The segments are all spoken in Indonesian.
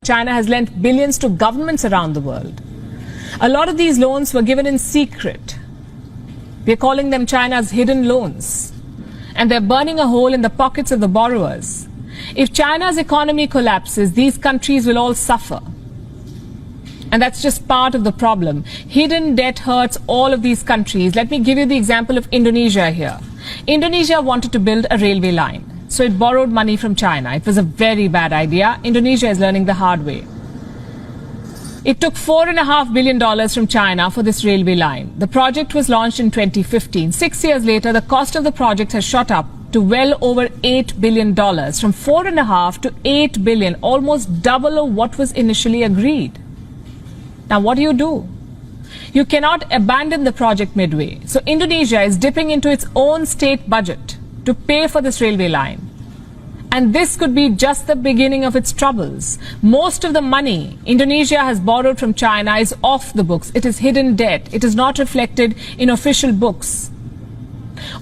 China has lent billions to governments around the world. A lot of these loans were given in secret. We're calling them China's hidden loans. And they're burning a hole in the pockets of the borrowers. If China's economy collapses, these countries will all suffer. And that's just part of the problem. Hidden debt hurts all of these countries. Let me give you the example of Indonesia here. Indonesia wanted to build a railway line, so it borrowed money from China. It was a very bad idea. Indonesia is learning the hard way. It took $4.5 billion from China for this railway line. The project was launched in 2015. 6 years later, the cost of the project has shot up to well over $8 billion, from $4.5 to $8 billion, almost double of what was initially agreed. Now, what do? You cannot abandon the project midway. So Indonesia is dipping into its own state budget to pay for this railway line. And this could be just the beginning of its troubles. Most of the money Indonesia has borrowed from China is off the books. It is hidden debt. It is not reflected in official books.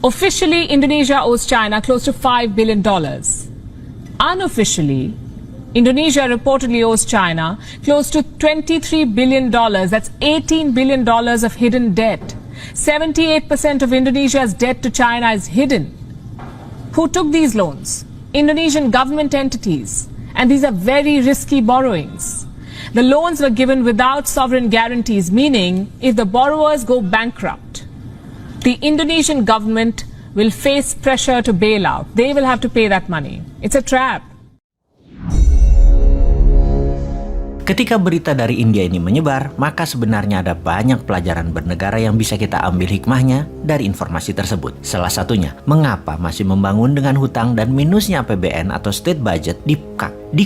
Officially, Indonesia owes China close to $5 billion. Unofficially, Indonesia reportedly owes China close to $23 billion. That's $18 billion of hidden debt. 78% of Indonesia's debt to China is hidden. Who took these loans? Indonesian government entities. And these are very risky borrowings. The loans were given without sovereign guarantees, meaning if the borrowers go bankrupt, the Indonesian government will face pressure to bail out. They will have to pay that money. It's a trap. Ketika berita dari India ini menyebar, maka sebenarnya ada banyak pelajaran bernegara yang bisa kita ambil hikmahnya dari informasi tersebut. Salah satunya, mengapa masih membangun dengan hutang dan minusnya APBN atau state budget di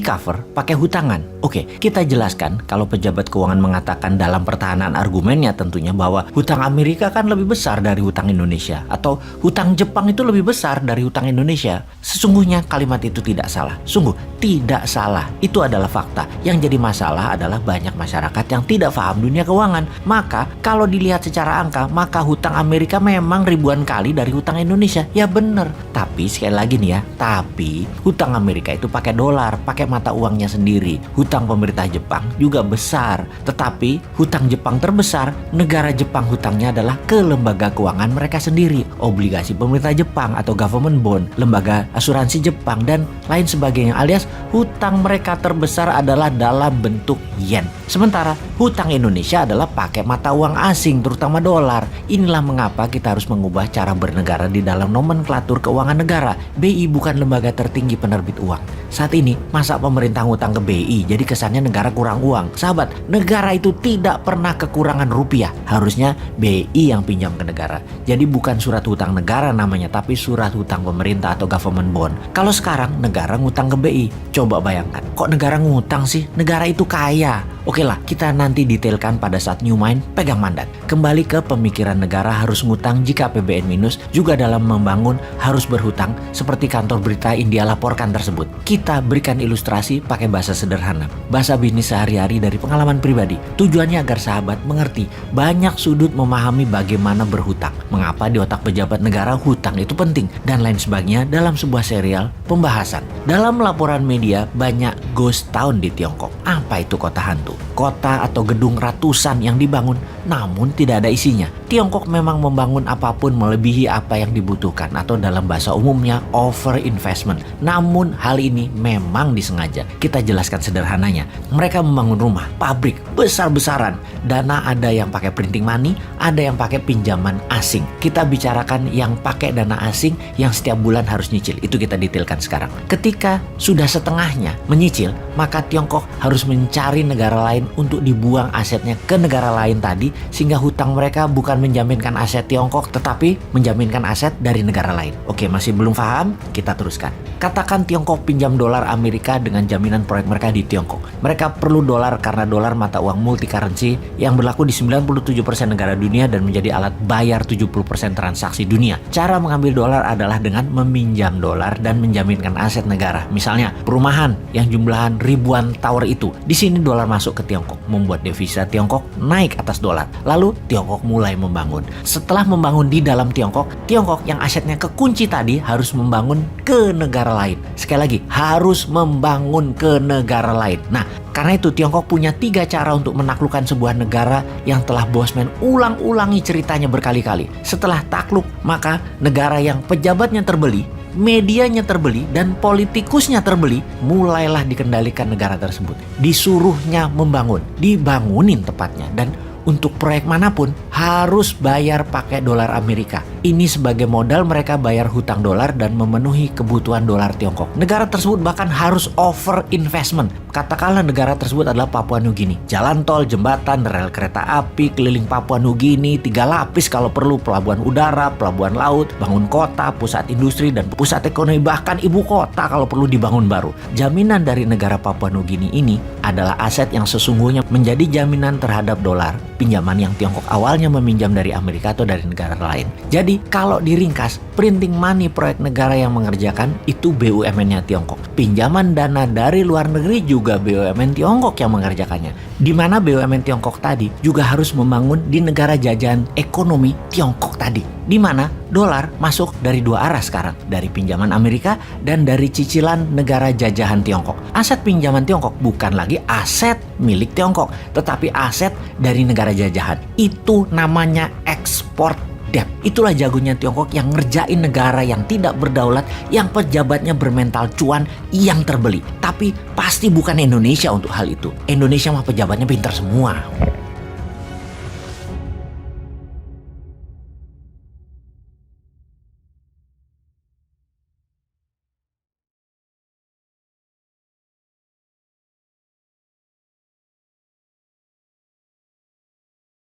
cover pakai hutangan. Oke, kita jelaskan kalau pejabat keuangan mengatakan dalam pertahanan argumennya tentunya bahwa hutang Amerika kan lebih besar dari hutang Indonesia, atau hutang Jepang itu lebih besar dari hutang Indonesia. Sesungguhnya kalimat itu tidak salah. Sungguh tidak salah. Itu adalah fakta. Yang jadi masalah adalah banyak masyarakat yang tidak paham dunia keuangan. Maka kalau dilihat secara angka, maka hutang Amerika memang ribuan kali dari hutang Indonesia. Ya bener. Tapi sekali lagi nih ya, tapi hutang Amerika itu pakai dolar, pakai mata uangnya sendiri. Hutang pemerintah Jepang juga besar. Tetapi hutang Jepang terbesar, negara Jepang hutangnya adalah ke lembaga keuangan mereka sendiri. Obligasi pemerintah Jepang atau government bond, lembaga asuransi Jepang, dan lain sebagainya. Alias hutang mereka terbesar adalah dalam bentuk yen. Sementara hutang Indonesia adalah pakai mata uang asing, terutama dolar. Inilah mengapa kita harus mengubah cara bernegara di dalam nomenklatur keuangan negara. BI bukan lembaga tertinggi penerbit uang. Saat ini, masa pemerintah ngutang ke BI, jadi kesannya negara kurang uang. Sahabat, negara itu tidak pernah kekurangan rupiah. Harusnya BI yang pinjam ke negara. Jadi bukan surat hutang negara namanya, tapi surat hutang pemerintah atau government bond. Kalau sekarang negara ngutang ke BI, coba bayangkan, kok negara ngutang sih? Negara itu kaya. Oke lah, kita nanti detailkan pada saat New Mind pegang mandat. Kembali ke pemikiran negara harus ngutang jika APBN minus, juga dalam membangun harus berhutang, seperti kantor berita India laporkan tersebut. Kita berikan ilustrasi pakai bahasa sederhana, bahasa bisnis sehari-hari dari pengalaman pribadi. Tujuannya agar sahabat mengerti banyak sudut memahami bagaimana berhutang, mengapa di otak pejabat negara hutang itu penting, dan lain sebagainya dalam sebuah serial pembahasan. Dalam laporan media, banyak ghost town di Tiongkok. Apa itu kota hantu? Kota atau gedung ratusan yang dibangun namun tidak ada isinya. Tiongkok memang membangun apapun melebihi apa yang dibutuhkan, atau dalam bahasa umumnya over investment. Namun hal ini memang disengaja. Kita jelaskan sederhananya. Mereka membangun rumah, pabrik besar-besaran. Dana ada yang pakai printing money, ada yang pakai pinjaman asing. Kita bicarakan yang pakai dana asing yang setiap bulan harus nyicil. Itu kita detailkan sekarang. Ketika sudah setengahnya menyicil, maka Tiongkok harus mencari negara lain untuk dibuang asetnya ke negara lain tadi, sehingga hutang mereka bukan menjaminkan aset Tiongkok tetapi menjaminkan aset dari negara lain. Oke, masih belum paham? Kita teruskan. Katakan Tiongkok pinjam dolar Amerika dengan jaminan proyek mereka di Tiongkok. Mereka perlu dolar karena dolar mata uang multi currency yang berlaku di 97% negara dunia dan menjadi alat bayar 70% transaksi dunia. Cara mengambil dolar adalah dengan meminjam dolar dan menjaminkan aset negara. Misalnya perumahan yang jumlahan ribuan tower itu. Di sini dolar masuk ke Tiongkok, membuat devisa Tiongkok naik atas dolar. Lalu Tiongkok mulai membangun. Setelah membangun di dalam Tiongkok, Tiongkok yang asetnya kekunci tadi harus membangun ke negara lain. Sekali lagi, harus membangun ke negara lain. Nah, karena itu Tiongkok punya 3 cara untuk menaklukkan sebuah negara yang telah Bosman ulang-ulangi ceritanya berkali-kali. Setelah takluk, maka negara yang pejabatnya terbeli, medianya terbeli, dan politikusnya terbeli, mulailah dikendalikan negara tersebut. Disuruhnya membangun, dibangunin tepatnya, dan untuk proyek manapun harus bayar pakai dolar Amerika. Ini sebagai modal mereka bayar hutang dolar dan memenuhi kebutuhan dolar Tiongkok. Negara tersebut bahkan harus over investment. Katakanlah negara tersebut adalah Papua Nugini. Jalan tol, jembatan, rel kereta api keliling Papua Nugini, 3 lapis kalau perlu, pelabuhan udara, pelabuhan laut, bangun kota, pusat industri, dan pusat ekonomi, bahkan ibu kota kalau perlu dibangun baru. Jaminan dari negara Papua Nugini ini adalah aset yang sesungguhnya menjadi jaminan terhadap dolar, pinjaman yang Tiongkok awalnya meminjam dari Amerika atau dari negara lain. Jadi kalau diringkas, printing money proyek negara yang mengerjakan itu BUMN-nya Tiongkok. Pinjaman dana dari luar negeri juga BUMN Tiongkok yang mengerjakannya. Di mana BUMN Tiongkok tadi juga harus membangun di negara jajahan ekonomi Tiongkok tadi. Di mana dolar masuk dari 2 arah sekarang, dari pinjaman Amerika dan dari cicilan negara jajahan Tiongkok. Aset pinjaman Tiongkok bukan lagi aset milik Tiongkok, tetapi aset dari negara jajahan. Itu namanya ekspor debt. Itulah jagonya Tiongkok yang ngerjain negara yang tidak berdaulat, yang pejabatnya bermental cuan, yang terbeli. Tapi pasti bukan Indonesia untuk hal itu. Indonesia mah pejabatnya pintar semua.